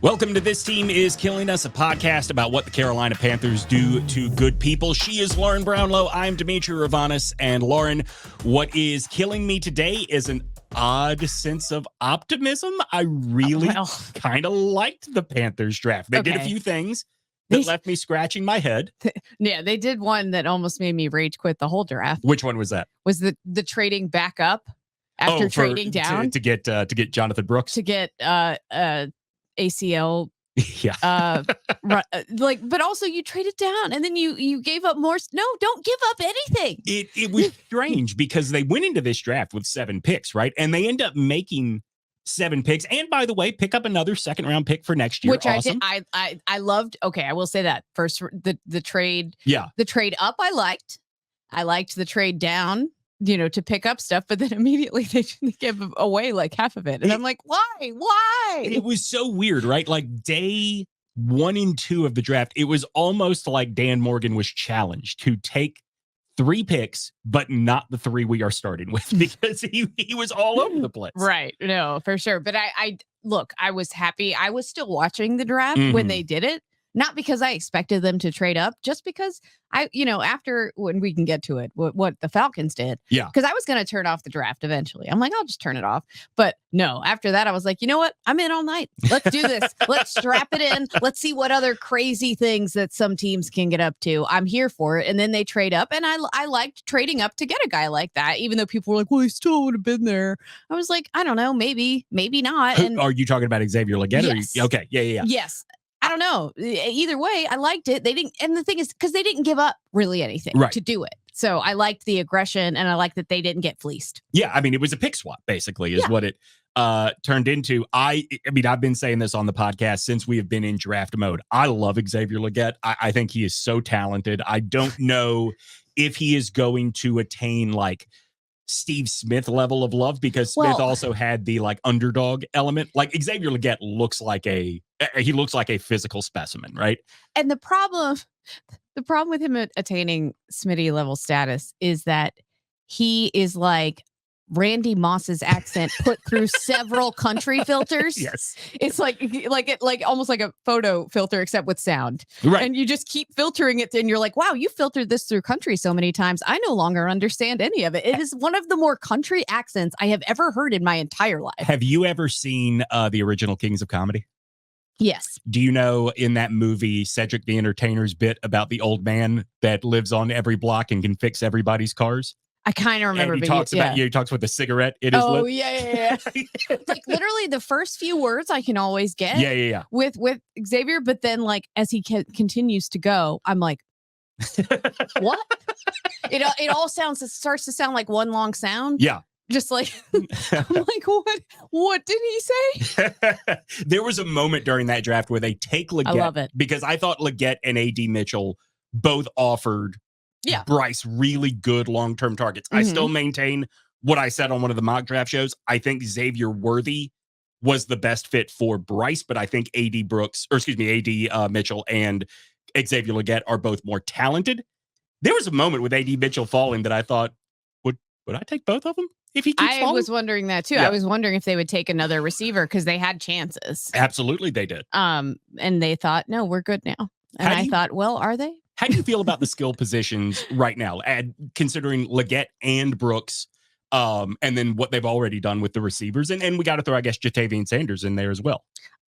Welcome to This Team is Killing Us, a podcast about what the Carolina Panthers do to good people. She is Lauren Brownlow. I'm Demetri Ravanis. And Lauren, what is killing me today is an odd sense of optimism. I really kind of liked the Panthers draft. They did a few things that left me scratching my head. Yeah, they did one that almost made me rage quit the whole draft. Which one was that? Was the trading back up after trading down to get JonathanBrooks, to get ACL. Yeah. But also you traded down and then you gave up more. No, don't give up anything. It was strange because they went into this draft with 7 picks, right? And they end up making 7 picks. And by the way, pick up another second round pick for next year. Which awesome. I loved. Okay, I will say that first the trade. Yeah. The trade up I liked. I liked the trade down, to pick up stuff, but then immediately they give away like half of it. And I'm like, why? It was so weird, right? Like day 1 and 2 of the draft, it was almost like Dan Morgan was challenged to take 3 picks, but not the 3 we are starting with, because he was all over the place. Right. No, for sure. But I was happy. I was still watching the draft when they did it. Not because I expected them to trade up, just because after when we can get to it, what the Falcons did. Yeah. Because I was going to turn off the draft eventually. I'm like, I'll just turn it off. But no, after that, I was like, you know what? I'm in all night. Let's do this. Let's strap it in. Let's see what other crazy things that some teams can get up to. I'm here for it. And then they trade up. And I liked trading up to get a guy like that, even though people were like, well, he still would have been there. I was like, I don't know, maybe not. And are you talking about XavierLegette? Yes. Okay. Yeah. Yes. I don't know. Either way, I liked it. They didn't, and the thing is, because they didn't give up really anything to do it. So I liked the aggression, and I liked that they didn't get fleeced. Yeah, I mean, it was a pick swap, basically, is what it turned into. I mean, I've been saying this on the podcast since we have been in draft mode. I love XavierLegette. I think he is so talented. I don't know if he is going to attain like Steve Smith level of love, because Smith also had the like underdog element. Like XavierLegette looks like a physical specimen, right? And the problem with him attaining Smitty level status is that he is like Randy Moss's accent put through several country filters. Yes. It's like almost like a photo filter, except with sound. Right. And you just keep filtering it, and you're like, wow, you filtered this through country so many times. I no longer understand any of it. It is one of the more country accents I have ever heard in my entire life. Have you ever seen the original Kings of Comedy? Yes. Do you know in that movie, Cedric the Entertainer's bit about the old man that lives on every block and can fix everyboodies' cars? I kind of remember. And he talks with a cigarette in his lip. Oh, yeah. Like literally the first few words I can always get. Yeah. With Xavier, but then like as he continues to go, I'm like, what? It all starts to sound like one long sound. Yeah. Just like, I'm like, what did he say? There was a moment during that draft where they take Legette. I love it. Because I thought Legette and AD Mitchell both offered Bryce really good long-term targets. I still maintain what I said on one of the mock draft shows. I think Xavier Worthy was the best fit for Bryce, but I think AD Mitchell and XavierLegette are both more talented. There was a moment with AD Mitchell falling that I thought, would I take both of them if he keeps falling? I was wondering that too. Yeah. I was wondering if they would take another receiver because they had chances. Absolutely, they did. And they thought, no, we're good now. And I thought, well, are they? How do you feel about the skill positions right now, considering Legette and Brooks, and then what they've already done with the receivers? And we got to throw, I guess, Jatavian Sanders in there as well.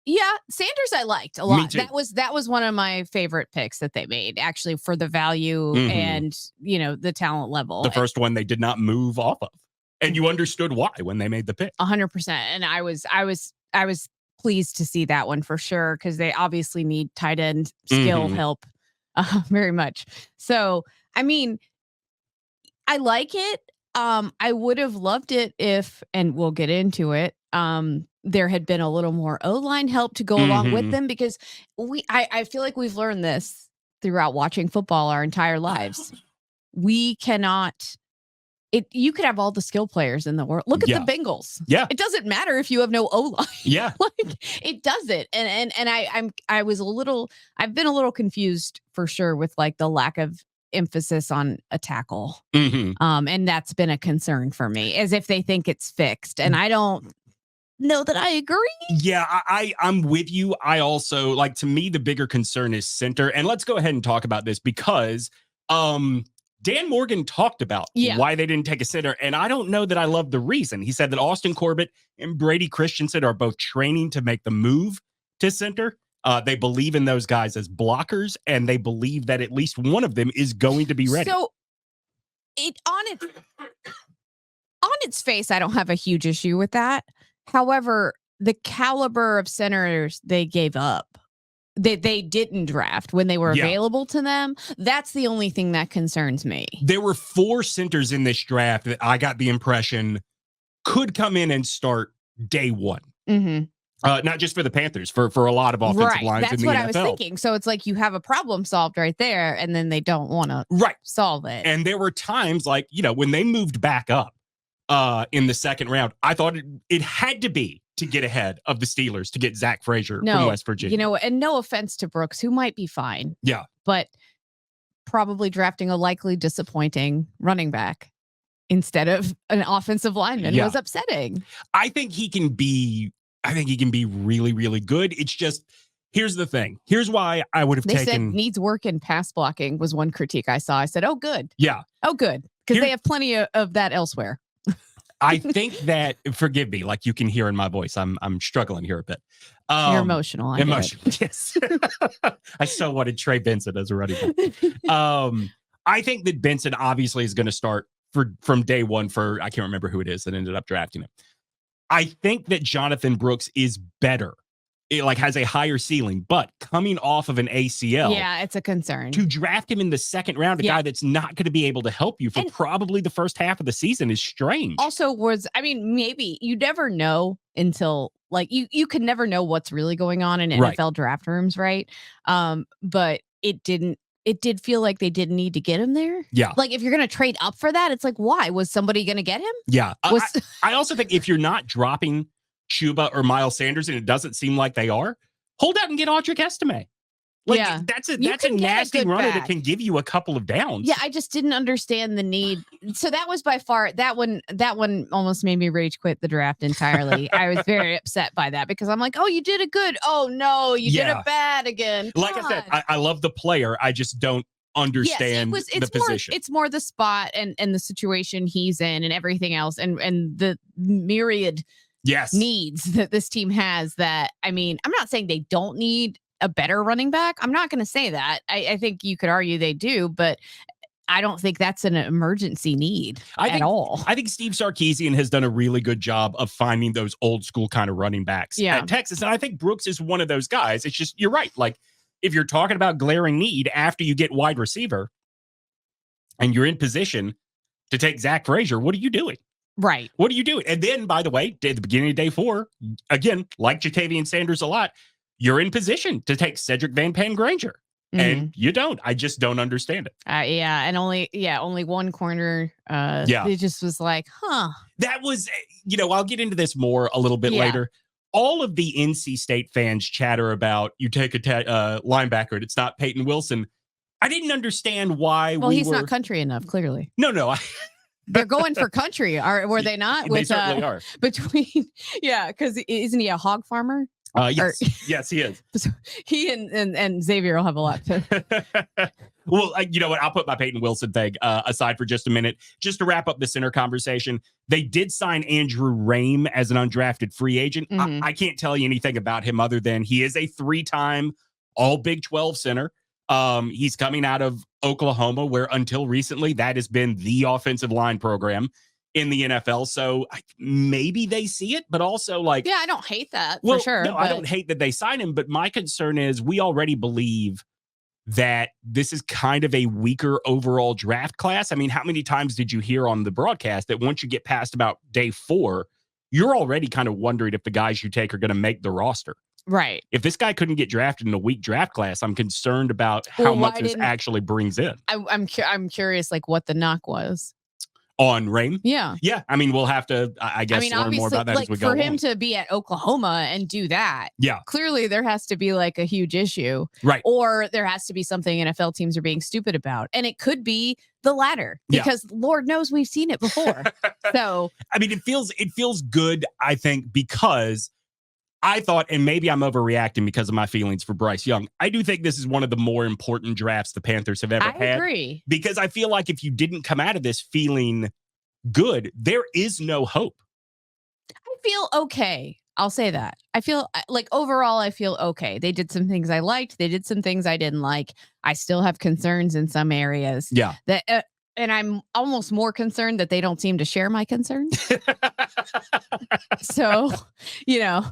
Yeah, Sanders I liked a lot. Me too. That was one of my favorite picks that they made, actually, for the value and, the talent level. The first one they did not move off of. And you understood why when they made the pick. 100%. And I was pleased to see that one for sure, because they obviously need tight end skill help. Very much. So, I mean, I like it. I would have loved it if, and we'll get into it, there had been a little more O-line help to go along with them, because I feel like we've learned this throughout watching football our entire lives. We cannot. You could have all the skill players in the world. Look at the Bengals. Yeah. It doesn't matter if you have no O-line. Yeah. Like it doesn't. And I've been a little confused for sure with like the lack of emphasis on a tackle. And that's been a concern for me, as if they think it's fixed. And I don't know that I agree. Yeah, I'm with you. I also, like, to me, the bigger concern is center. And let's go ahead and talk about this because Dan Morgan talked about why they didn't take a center. And I don't know that I love the reason. He said that Austin Corbett and Brady Christensen are both training to make the move to center. They believe in those guys as blockers, and they believe that at least one of them is going to be ready. So on its face, I don't have a huge issue with that. However, the caliber of centers they gave up, they didn't draft when they were available to them. That's the only thing that concerns me. There were 4 centers in this draft that I got the impression could come in and start day one. Mm-hmm. Not just for the Panthers, for a lot of offensive lines That's in the what NFL. I was thinking. So it's like you have a problem solved right there, and then they don't want to solve it. And there were times like, when they moved back up in the second round, I thought it had to be to get ahead of the Steelers to get Zach Frazier from West Virginia. And no offense to Brooks, who might be fine. Yeah. But probably drafting a likely disappointing running back instead of an offensive lineman was upsetting. I think he can be really, really good. It's just, here's the thing. Here's why I would have They said needs work in pass blocking was one critique I saw. I said, oh, good. Yeah. Oh, good. Because they have plenty of that elsewhere. I think that, forgive me, like you can hear in my voice, I'm struggling here a bit. You're emotional. Yes. I so wanted Trey Benson as a running back. I think that Benson obviously is going to start from day one for, I can't remember who it is that ended up drafting him. I think that Jonathan Brooks is better. It has a higher ceiling, but coming off of an ACL. Yeah, it's a concern. To draft him in the second round, a guy that's not going to be able to help you for probably the first half of the season is strange. Also maybe you never know until you can never know what's really going on in NFL draft rooms, right? But it did feel like they didn't need to get him there. Yeah. Like if you're going to trade up for that, it's like, why? Was somebody going to get him? Yeah. I also think if you're not dropping Chuba or Miles Sanders and it doesn't seem like they are, hold out and get Audric Estime. That's a nasty runner that can give you a couple of downs. Yeah, I just didn't understand the need. So that was by far that one almost made me rage quit the draft entirely. I was very upset by that because I'm like, oh, you did a good. Oh no, you did a bad again. Like I said, I love the player. I just don't understand the position. It's more the spot and the situation he's in and everything else and the myriad needs that this team has. That I'm not saying they don't need a better running back. I'm not going to say that. I think you could argue they do, but I don't think that's an emergency need at all. I think Steve Sarkisian has done a really good job of finding those old school kind of running backs at Texas. And I think Brooks is one of those guys. It's just, you're right. Like if you're talking about glaring need after you get wide receiver and you're in position to take Zach Frazier, what are you doing? Right. What are you doing? And then, by the way, at the beginning of day 4, again, like Jatavian Sanders a lot, you're in position to take Cedric Van Pangranger. And you don't. I just don't understand it. And only one corner. It just was like, huh. That was, I'll get into this more a little bit later. All of the NC State fans chatter about you take a linebacker and it's not PaytonWilson. I didn't understand why. Well, he's not country enough, clearly. No. They're going for country. Were they not? They certainly are. Because isn't he a hog farmer? Yes, he is. He and Xavier will have a lot to. Well, you know what? I'll put my PaytonWilson thing aside for just a minute. Just to wrap up the center conversation, they did sign Andrew Rame as an undrafted free agent. I can't tell you anything about him other than he is a 3-time All Big 12 center. He's coming out of Oklahoma, where until recently that has been the offensive line program in the NFL. So maybe they see it, but also I don't hate that for sure. No, I don't hate that they sign him, but my concern is we already believe that this is kind of a weaker overall draft class. I mean, how many times did you hear on the broadcast that once you get past about day 4, you're already kind of wondering if the guys you take are going to make the roster? Right. If this guy couldn't get drafted in a weak draft class, I'm concerned about how much this actually brings in. I'm curious, what the knock was. On Rain? Yeah. Yeah. I mean, we'll have to, I guess, learn more about that as we go for him along. to be at Oklahoma and do that, yeah, clearly there has to be like a huge issue. Right. Or there has to be something NFL teams are being stupid about. And it could be the latter because Lord knows we've seen it before. So, I mean, it feels good, I think, because I thought, and maybe I'm overreacting because of my feelings for Bryce Young, I do think this is one of the more important drafts the Panthers have ever had. I agree. Because I feel like if you didn't come out of this feeling good, there is no hope. I feel okay. I'll say that. I feel like overall, I feel okay. They did some things I liked. They did some things I didn't like. I still have concerns in some areas. Yeah. And I'm almost more concerned that they don't seem to share my concerns. So,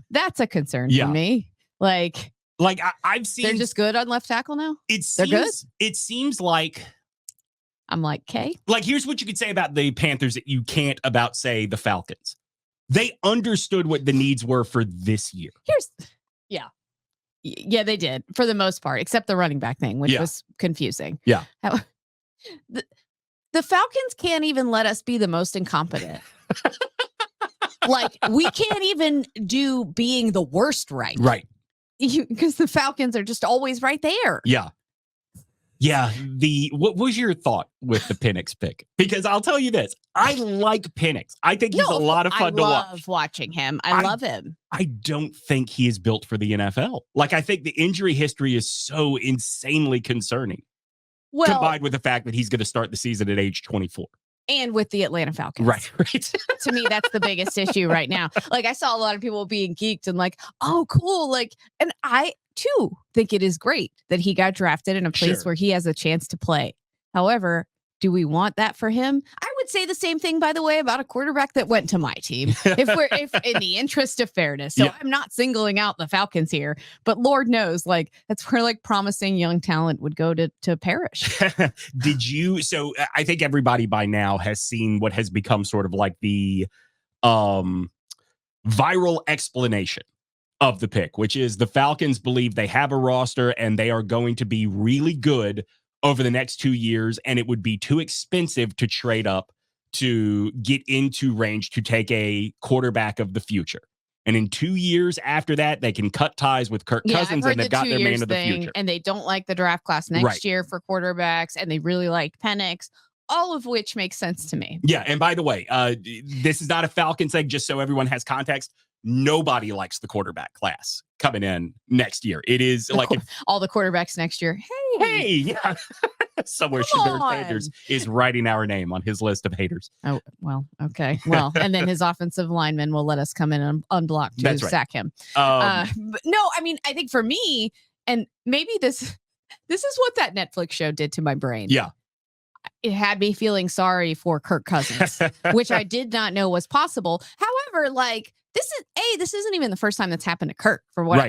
that's a concern for me. Like I've seen they're just good on left tackle now. They're good. It seems like I'm like, okay. Like, here's what you could say about the Panthers that you can't about, say, the Falcons. They understood what the needs were for this year. Yeah, they did for the most part, except the running back thing, which was confusing. Yeah. The Falcons can't even let us be the most incompetent. Like, we can't even do being the worst right. Right. Because the Falcons are just always right there. Yeah. Yeah. What was your thought with the Penix pick? Because I'll tell you this. I like Penix. I think he's a lot of fun to watch. I love watching him. I love him. I don't think he is built for the NFL. Like, I think the injury history is so insanely concerning. Well, combined with the fact that he's going to start the season at age 24. And with the Atlanta Falcons. Right. To me, that's the biggest issue right now. Like, I saw a lot of people being geeked and like, oh, cool. Like, and I, too, think it is great that he got drafted in a place where he has a chance to play. However, do we want that for him? I would say the same thing, by the way, about a quarterback that went to my team. If in the interest of fairness. So I'm not singling out the Falcons here, but Lord knows, like, that's where like promising young talent would go to perish. So I think everybody by now has seen what has become sort of like the viral explanation of the pick, which is the Falcons believe they have a roster and they are going to be really good over the next 2 years, and it would be too expensive to trade up to get into range to take a quarterback of the future. And in 2 years after that, they can cut ties with Kirk Cousins and they've got their man of the future. And they don't like the draft class next year for quarterbacks, and they really liked Penix, all of which makes sense to me. Yeah, and by the way, this is not a Falcons thing, just so everyone has context. Nobody likes the quarterback class coming in next year. It is like all the quarterbacks next year. Hey, yeah. Somewhere Shedeur Sanders is writing our name on his list of haters. Oh, well, okay. Well, and then his offensive lineman will let us come in and unblock to sack him. But no, I mean, I think for me, and maybe this is what that Netflix show did to my brain. Yeah. It had me feeling sorry for Kirk Cousins, which I did not know was possible. However, like, this isn't even the first time that's happened to Kirk, for what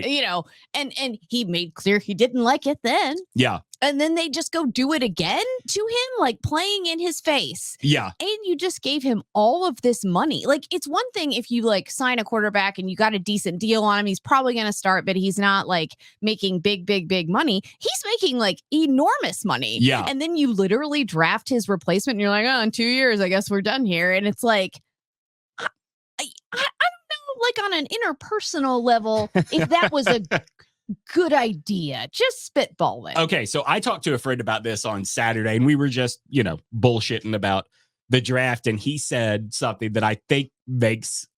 and he made clear he didn't like it then. Yeah. And then they just go do it again to him, like playing in his face. Yeah. And you just gave him all of this money. Like, it's one thing if you like sign a quarterback and you got a decent deal on him, he's probably going to start, but he's not like making big money. He's making like enormous money. Yeah. And then you literally draft his replacement and you're like, oh, in 2 years, I guess we're done here. And it's like, I don't know, like on an interpersonal level, if that was a good idea. Just spitballing. Okay, so I talked to a friend about this on Saturday, and we were just, bullshitting about the draft, and he said something that I think makes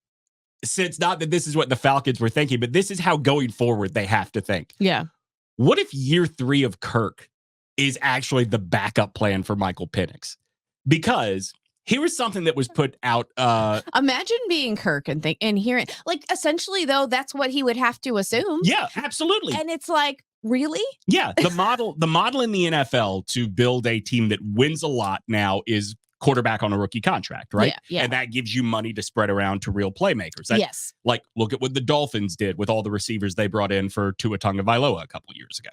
sense. Not that this is what the Falcons were thinking, but this is how going forward they have to think. Yeah. What if year 3 of Kirk is actually the backup plan for Michael Penix? Because here was something that was put out. Imagine being Kirk and hearing, like, essentially, though, that's what he would have to assume. Yeah, absolutely. And it's like, really? Yeah, the model in the NFL to build a team that wins a lot now is quarterback on a rookie contract, right? Yeah. And that gives you money to spread around to real playmakers. Yes. Like, look at what the Dolphins did with all the receivers they brought in for Tua Tagovailoa a couple years ago.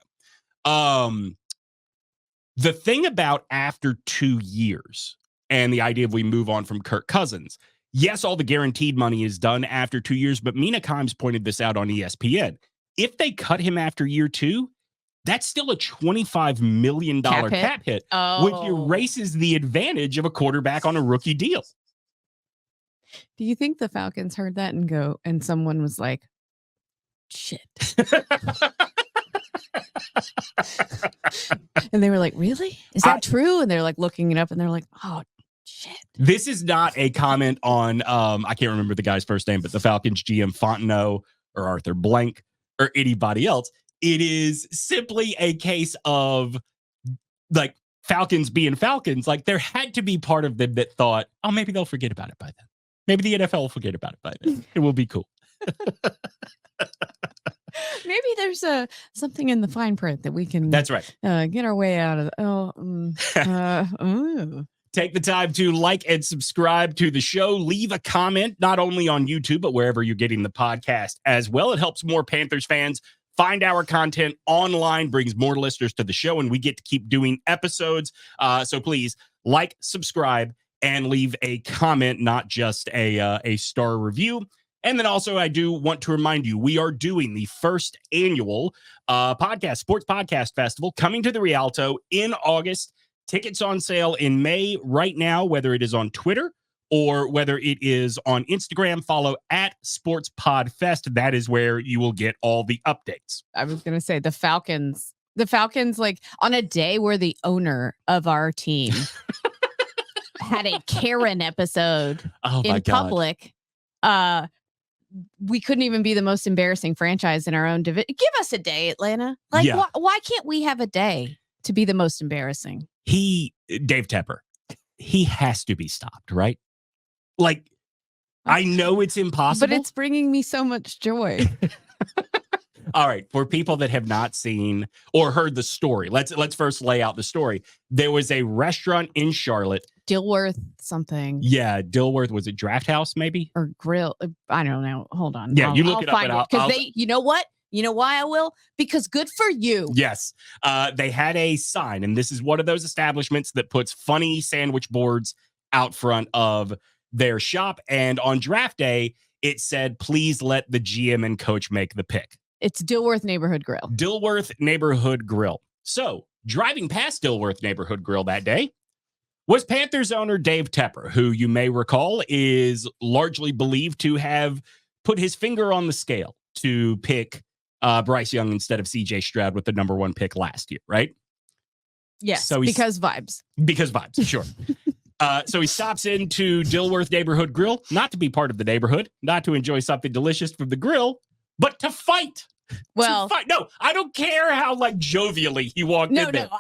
The thing about after 2 years and the idea of we move on from Kirk Cousins, yes, all the guaranteed money is done after 2 years, but Mina Kimes pointed this out on ESPN. If they cut him after year 2, that's still a $25 million cap hit, which erases the advantage of a quarterback on a rookie deal. Do you think the Falcons heard that and someone was like, shit. And they were like, really? Is that true? And they're like looking it up and they're like, oh, shit. This is not a comment on, I can't remember the guy's first name, but the Falcons GM Fontenot or Arthur Blank or anybody else. It is simply a case of like Falcons being Falcons. Like there had to be part of them that thought, oh, maybe they'll forget about it by then. Maybe the NFL will forget about it by then. It will be cool. Maybe there's something in the fine print that we can. That's right. Get our way out of. Take the time to like and subscribe to the show. Leave a comment, not only on YouTube, but wherever you're getting the podcast as well. It helps more Panthers fans find our content online, brings more listeners to the show, and we get to keep doing episodes. So please like, subscribe, and leave a comment, not just a star review. And then also, I do want to remind you, we are doing the first annual sports podcast festival coming to the Rialto in August. Tickets on sale in May right now, whether it is on Twitter or whether it is on Instagram. Follow at SportsPodFest. That is where you will get all the updates. I was going to say the Falcons, like on a day where the owner of our team had a Karen episode in public. We couldn't even be the most embarrassing franchise in our own division. Give us a day, Atlanta. Like, why can't we have a day to be the most embarrassing? Dave Tepper, he has to be stopped, right? Like, I know it's impossible, but it's bringing me so much joy. All right, for people that have not seen or heard the story, let's first lay out the story. There was a restaurant in Charlotte, Dilworth something. Yeah, Dilworth. Was it Draft House maybe or Grill? I don't know. Hold on. Yeah, you look it up because they. You know what? You know why I will? Because good for you. Yes. They had a sign, and this is one of those establishments that puts funny sandwich boards out front of their shop. And on draft day, it said, please let the GM and coach make the pick. It's Dilworth Neighborhood Grill. Dilworth Neighborhood Grill. So driving past Dilworth Neighborhood Grill that day was Panthers owner Dave Tepper, who you may recall is largely believed to have put his finger on the scale to pick Bryce Young instead of CJ Stroud with the number 1 pick last year, right? Yes, so because vibes. Because vibes, sure. So he stops into Dilworth Neighborhood Grill, not to be part of the neighborhood, not to enjoy something delicious from the grill, but to fight. Well, no, I don't care how like jovially he walked in there. No,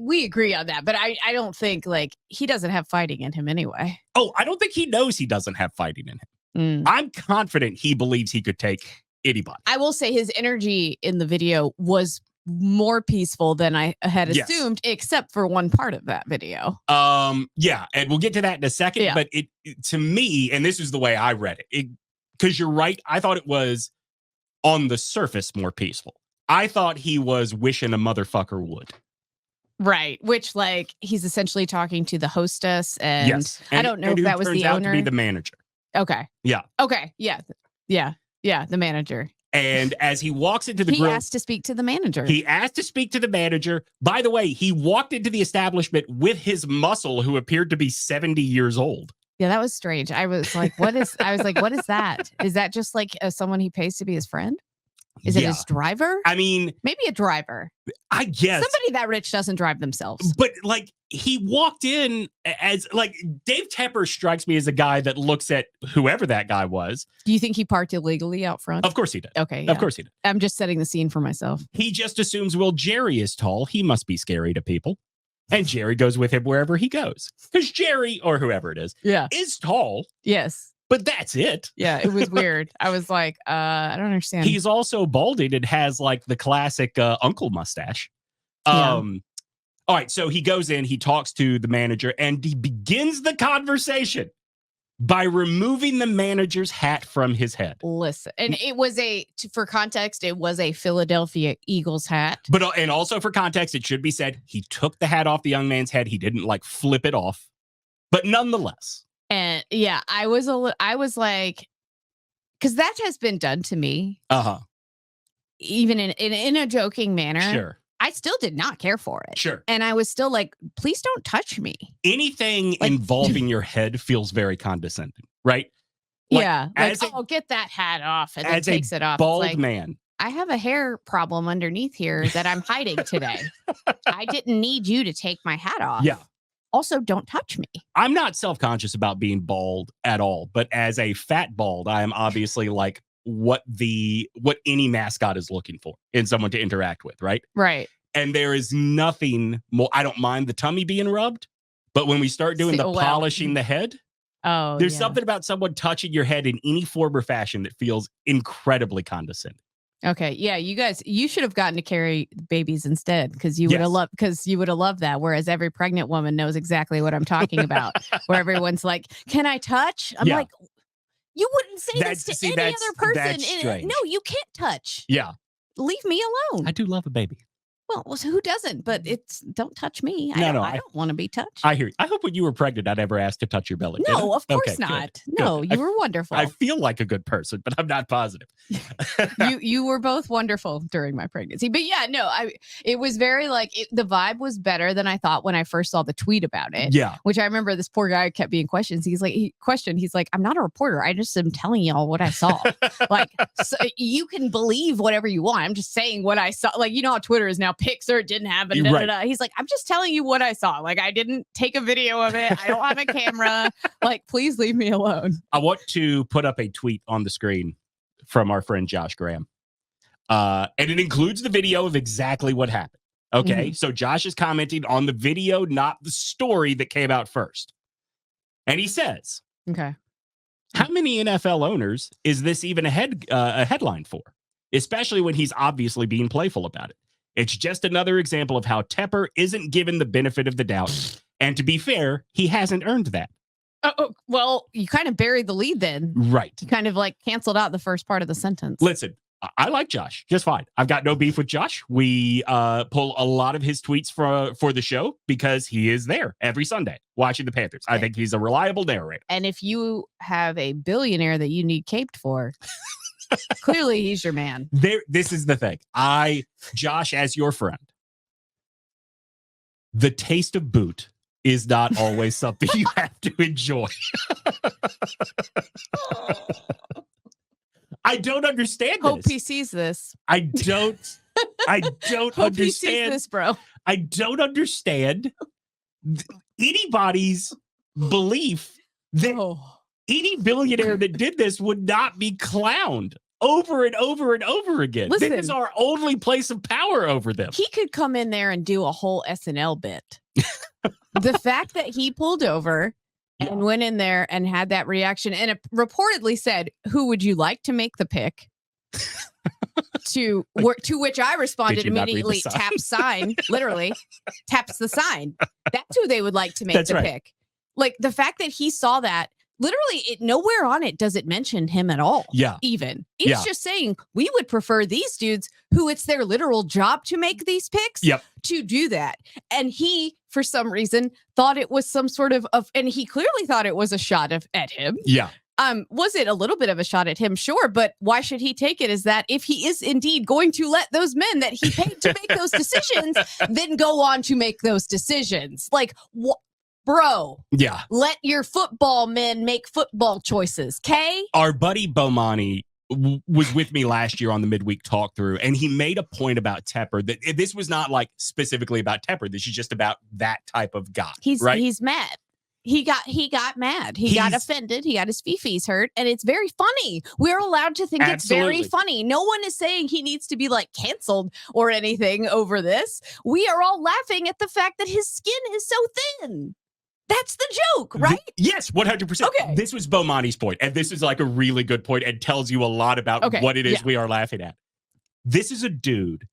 we agree on that, but I don't think like he doesn't have fighting in him anyway. Oh, I don't think he knows he doesn't have fighting in him. I'm confident he believes he could take anybody. I will say his energy in the video was more peaceful than I had assumed, except for one part of that video. Yeah, and we'll get to that in a second. Yeah. But it to me, and this is the way I read it, because you're right, I thought it was on the surface more peaceful. I thought he was wishing a motherfucker would. Right, which like he's essentially talking to the hostess, and I don't know if that was the owner. To be the manager. Okay. Yeah. Okay. Yeah. The manager. And as he walks into the grill, he asked to speak to the manager. By the way, he walked into the establishment with his muscle, who appeared to be 70 years old. Yeah, that was strange. I was like, what is that? Is that just like someone he pays to be his friend? Is it his driver? I mean, maybe a driver. I guess somebody that rich doesn't drive themselves. But like he walked in as like Dave Tepper strikes me as a guy that looks at whoever that guy was. Do you think he parked illegally out front? Of course he did. Okay. Yeah. Of course he did. I'm just setting the scene for myself. He just assumes, well, Jerry is tall. He must be scary to people. And Jerry goes with him wherever he goes. Because Jerry, or whoever it is, is tall. Yes. But that's it. Yeah, it was weird. I was like, I don't understand. He's also balding and has like the classic uncle mustache. All right, so he goes in, he talks to the manager, and he begins the conversation by removing the manager's hat from his head. Listen, and it was for context, it was a Philadelphia Eagles hat. But and also for context, it should be said, he took the hat off the young man's head. He didn't like flip it off, but nonetheless. And yeah, I was like, because that has been done to me. even in a joking manner. Sure. I still did not care for it. Sure. And I was still like, please don't touch me. Anything involving your head feels very condescending, right? Like, get that hat off, and then takes it off. Bald man. I have a hair problem underneath here that I'm hiding today. I didn't need you to take my hat off. Yeah. Also, don't touch me. I'm not self-conscious about being bald at all, but as a fat bald, I am obviously like what any mascot is looking for in someone to interact with, right? Right. And there is nothing more. I don't mind the tummy being rubbed, but when we start doing polishing the head, there's something about someone touching your head in any form or fashion that feels incredibly condescending. Okay, yeah, you should have gotten to carry babies instead, because you would have loved that. Whereas every pregnant woman knows exactly what I'm talking about. Where everyone's like, "Can I touch?" I'm like, you wouldn't say this to any other person. No, you can't touch. Yeah, leave me alone. I do love a baby. Well, who doesn't? But don't touch me. I don't want to be touched. I hear you. I hope when you were pregnant, I never asked to touch your belly. No, of course not. Good. No, you were wonderful. I feel like a good person, but I'm not positive. you were both wonderful during my pregnancy. But yeah, no, it was very the vibe was better than I thought when I first saw the tweet about it. Yeah. Which I remember this poor guy kept being questions. He's like, I'm not a reporter. I just am telling y'all what I saw. So you can believe whatever you want. I'm just saying what I saw. Like, you know how Twitter is now. Pics or it didn't happen. Right. He's like, I'm just telling you what I saw. Like, I didn't take a video of it. I don't have a camera. Like, please leave me alone. I want to put up a tweet on the screen from our friend Josh Graham. And it includes the video of exactly what happened. Okay. So Josh is commenting on the video, not the story that came out first. And he says, okay, how many NFL owners is this even a headline for? Especially when he's obviously being playful about it. It's just another example of how Tepper isn't given the benefit of the doubt. And to be fair, he hasn't earned that. Well, you kind of buried the lead then. Right. You kind of canceled out the first part of the sentence. Listen, I like Josh just fine. I've got no beef with Josh. We pull a lot of his tweets for the show because he is there every Sunday watching the Panthers. I think he's a reliable narrator. And if you have a billionaire that you need caped for... clearly, he's your man. This is the thing. Josh, as your friend, the taste of boot is not always something you have to enjoy. I don't understand this. Hope he sees this. I don't Hope understand he sees this, bro. I don't understand anybody's belief that any billionaire that did this would not be clowned over and over and over again. Listen, this is our only place of power over them. He could come in there and do a whole SNL bit. The fact that he pulled over and went in there and had that reaction and it reportedly said, "Who would you like to make the pick?" to which I responded immediately, tap sign, literally taps the sign. That's who they would like to make pick. Like the fact that he saw that. Literally, nowhere on it does it mention him at all. Yeah. Even. It's just saying we would prefer these dudes who it's their literal job to make these picks to do that. And he, for some reason, thought it was some sort of and he clearly thought it was a shot at him. Yeah. Was it a little bit of a shot at him? Sure. But why should he take it as that if he is indeed going to let those men that he paid to make those decisions, then go on to make those decisions? Like, what? Bro, let your football men make football choices, okay? Our buddy Bomani was with me last year on the midweek talk through, and he made a point about Tepper that this was not specifically about Tepper. This is just about that type of guy. He's mad. He got mad. He got offended. He got his fifis hurt, and it's very funny. We're allowed to think it's very funny. No one is saying he needs to be canceled or anything over this. We are all laughing at the fact that his skin is so thin. That's the joke, right? Yes, 100%. Okay. This was Bomani's point, and this is a really good point and tells you a lot about what it is we are laughing at. This is a dude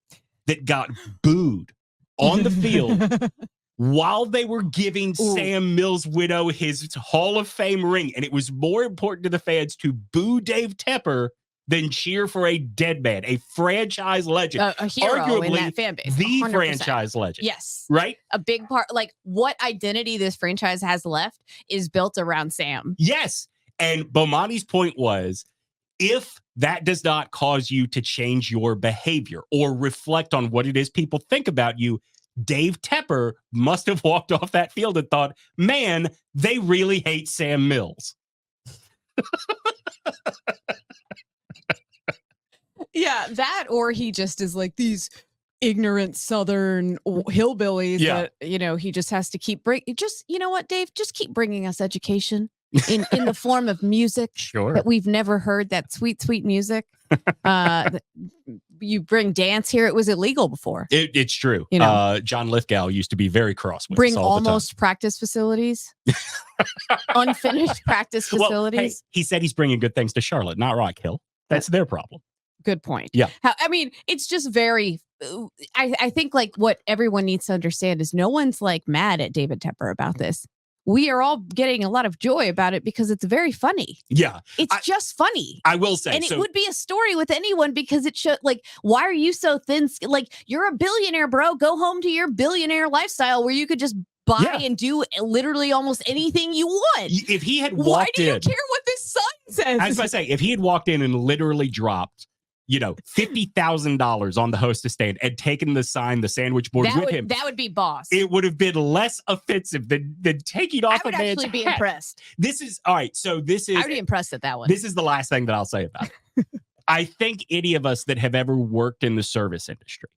that got booed on the field while they were giving Sam Mills' widow his Hall of Fame ring, and it was more important to the fans to boo Dave Tepper than cheer for a dead man, a franchise legend. A hero arguably in that fan base. The 100%. franchise legend. Yes. Right? A big part, what identity this franchise has left is built around Sam. Yes. And Bomani's point was, if that does not cause you to change your behavior or reflect on what it is people think about you. Dave Tepper must have walked off that field and thought, man, they really hate Sam Mills. Yeah, that, or he just is like these ignorant Southern hillbillies that, you know, he just has to keep you know what, Dave, just keep bringing us education in the form of music that we've never heard, that sweet, sweet music. You bring dance here. It was illegal before. It's true. You know, John Lithgow used to be very cross with bring us all almost practice facilities, unfinished practice facilities. Well, hey, he said he's bringing good things to Charlotte, not Rock Hill. That's their problem. Good point. Yeah. I mean, it's just very, I think like what everyone needs to understand is no one's like mad at David Tepper about this. We are all getting a lot of joy about it because it's very funny. Yeah. It's just funny. I will say. And it would be a story with anyone because it should, like, why are you so thin? Like, you're a billionaire, bro. Go home to your billionaire lifestyle where you could just buy and do literally almost anything you want. If he had walked in. Why do you care what this sign says? I was about to say, if he had walked in and literally dropped, you know, $50,000 on the hostess stand and taken the sign, the sandwich board with him. That would be boss. It would have been less offensive than taking off a man's hat. I would actually be impressed. This is, all right, so this is. I would be impressed at that one. This is the last thing that I'll say about it. I think any of us that have ever worked in the service industry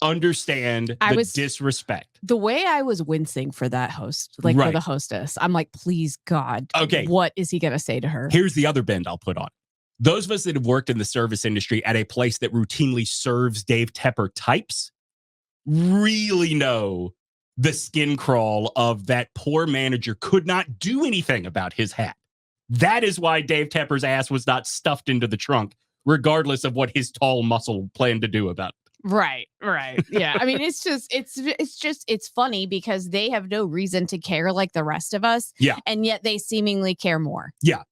understand the disrespect. The way I was wincing for that host, like for the hostess, I'm like, please, God, what is he going to say to her? Here's the other bend I'll put on. Those of us that have worked in the service industry at a place that routinely serves Dave Tepper types really know the skin crawl of that poor manager could not do anything about his hat. That is why Dave Tepper's ass was not stuffed into the trunk, regardless of what his tall muscle planned to do about it. Right. Yeah. I mean, it's funny because they have no reason to care like the rest of us. Yeah. And yet they seemingly care more. Yeah.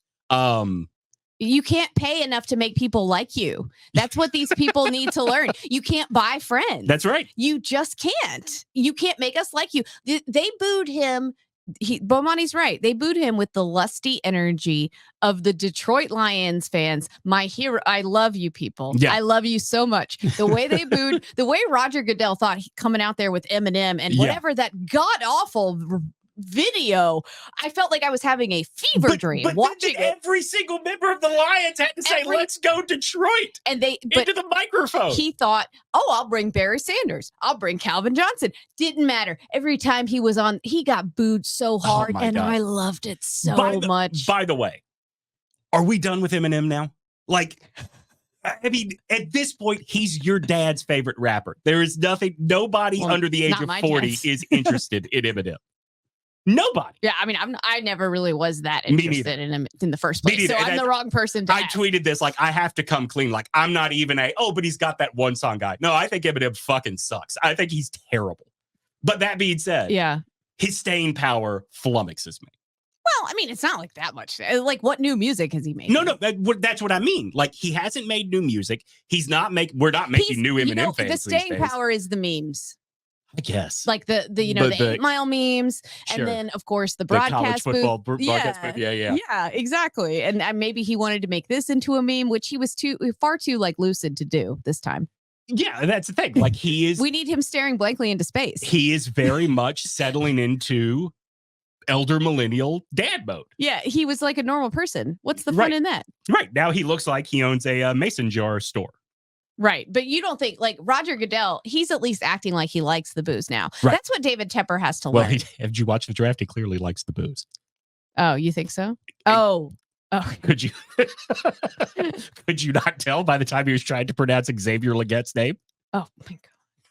You can't pay enough to make people like you. That's what these people need to learn. You can't buy friends. That's right. You just can't. You can't make us like you. They booed him. Bomani's right. They booed him with the lusty energy of the Detroit Lions fans. My hero. I love you people. Yeah. I love you so much. The way they booed, the way Roger Goodell thought coming out there with Eminem and whatever that god awful video, I felt like I was having a fever dream watching it. Every single member of the Lions had to say, let's go Detroit. And they into the microphone. He thought, I'll bring Barry Sanders. I'll bring Calvin Johnson. Didn't matter. Every time he was on, he got booed so hard. And God. I loved it so much. By the way, are we done with Eminem now? Like, I mean, at this point, he's your dad's favorite rapper. There is nobody under the age of 40 is interested in Eminem. Nobody. Yeah, I mean, I never really was that interested in him in the first place. So I'm the wrong person to ask. Tweeted this, like, I have to come clean. Like, I'm not even but he's got that one song guy. No, I think Eminem fucking sucks. I think he's terrible. But that being said, his staying power flummoxes me. Well, I mean, it's not like that much. Like, what new music has he made? No, that's what I mean. Like, he hasn't made new music. We're not making new Eminem fans. The staying power is the memes. I guess. Like the 8 Mile memes. And then, of course, the broadcast football broadcast booth. Yeah, exactly. And maybe he wanted to make this into a meme, which he was far too like lucid to do this time. Yeah, that's the thing. Like, he is. We need him staring blankly into space. He is very much settling into elder millennial dad mode. Yeah, he was like a normal person. What's the fun in that? Right. Now he looks like he owns a mason jar store. Right. But you don't think, like, Roger Goodell, he's at least acting like he likes the booze now. Right. That's what David Tepper has to learn. Well, did you watch the draft? He clearly likes the booze. Oh, you think so? Oh. Could you not tell by the time he was trying to pronounce XavierLegette's name? Oh, my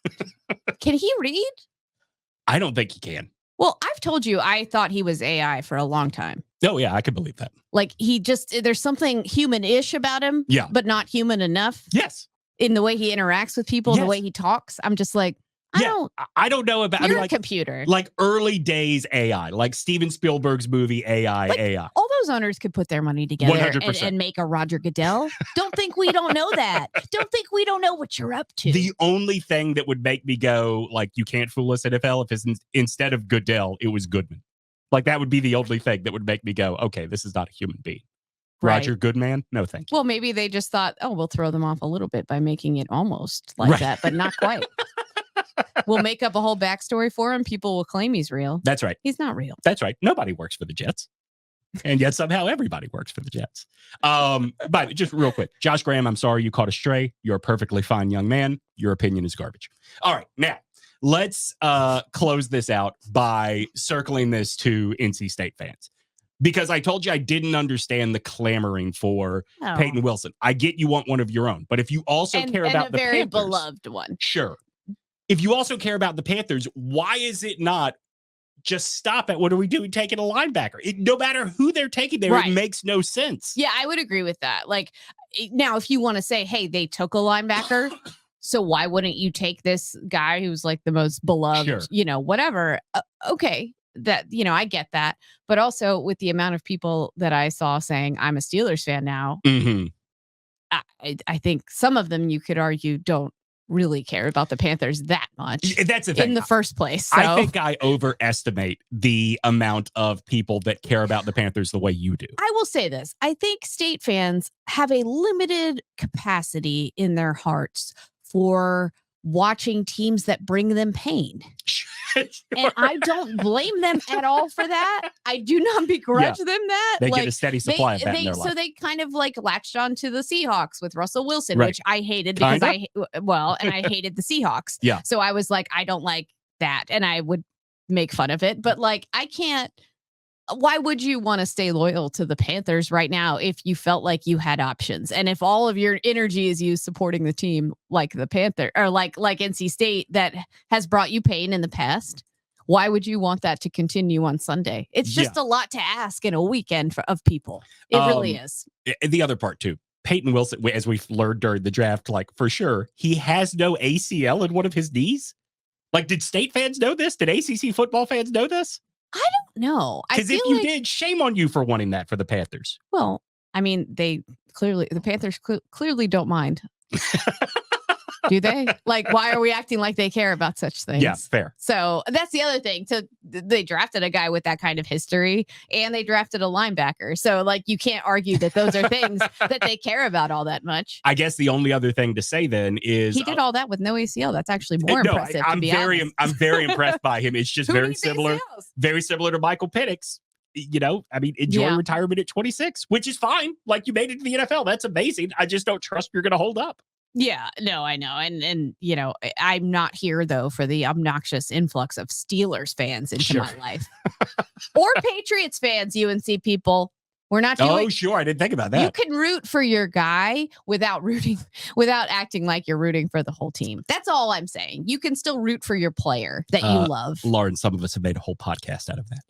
God. Can he read? I don't think he can. Well, I've told you I thought he was AI for a long time. Oh, yeah, I could believe that. Like, there's something human-ish about him, but not human enough. Yes. In the way he interacts with people, the way he talks, I'm just like, I don't know about. You're a computer. Like early days AI, like Steven Spielberg's movie AI. All those owners could put their money together 100%. and make a Roger Goodell. Don't think we don't know that. Don't think we don't know what you're up to. The only thing that would make me go, like, you can't fool us, NFL, if instead of Goodell, it was Goodman. Like, that would be the only thing that would make me go, okay, this is not a human being. Roger Goodman, no thank you. Well, maybe they just thought, oh, we'll throw them off a little bit by making it almost like that, but not quite. We'll make up a whole backstory for him. People will claim he's real. That's right. He's not real. That's right. Nobody works for the Jets. And yet somehow everybody works for the Jets. But just real quick, Josh Graham, I'm sorry you caught a stray. You're a perfectly fine young man. Your opinion is garbage. All right, now let's close this out by circling this to NC State fans. Because I told you I didn't understand the clamoring for PaytonWilson. I get you want one of your own, but if you also care about the very Panthers, beloved one, sure. If you also care about the Panthers, why is it not just stop at what are we doing taking a linebacker? No matter who they're taking there, It makes no sense. Yeah, I would agree with that. Like now, if you want to say, hey, they took a linebacker, so why wouldn't you take this guy who's like the most beloved, whatever? Okay. That, I get that. But also with the amount of people that I saw saying I'm a Steelers fan now, I think some of them you could argue don't really care about the Panthers that much. That's the thing. In the first place. So. I think I overestimate the amount of people that care about the Panthers the way you do. I will say this. I think State fans have a limited capacity in their hearts for watching teams that bring them pain. Sure. And I don't blame them at all for that. I do not begrudge them that. They get a steady supply of that in their life. So they kind of like latched on to the Seahawks with Russell Wilson, which I hated because I hated the Seahawks. Yeah. So I was like, I don't like that. And I would make fun of it. But like, I can't. Why would you want to stay loyal to the Panthers right now if you felt like you had options? And if all of your energy is used supporting the team like the Panther or like NC State that has brought you pain in the past, why would you want that to continue on Sunday? It's just a lot to ask in a weekend of people. It really is. The other part too, PaytonWilson, as we've learned during the draft, like for sure, he has no ACL in one of his knees. Like, did State fans know this? Did ACC football fans know this? I don't know. Because if you did, shame on you for wanting that for the Panthers. Well, I mean, the Panthers clearly don't mind. Do they? Like, why are we acting like they care about such things? Yeah, fair. So that's the other thing. So they drafted a guy with that kind of history and they drafted a linebacker. So like, you can't argue that those are things that they care about all that much. I guess the only other thing to say then is he did all that with no ACL. That's actually more impressive. I'm very impressed by him. It's just very similar to Michael Penix. Enjoy retirement at 26, which is fine. Like, you made it to the NFL. That's amazing. I just don't trust you're going to hold up. Yeah, no, I know. And I'm not here, though, for the obnoxious influx of Steelers fans into my life. Or Patriots fans, UNC people. We're not doing... Oh, sure. I didn't think about that. You can root for your guy without acting like you're rooting for the whole team. That's all I'm saying. You can still root for your player that you love. Lauren, some of us have made a whole podcast out of that.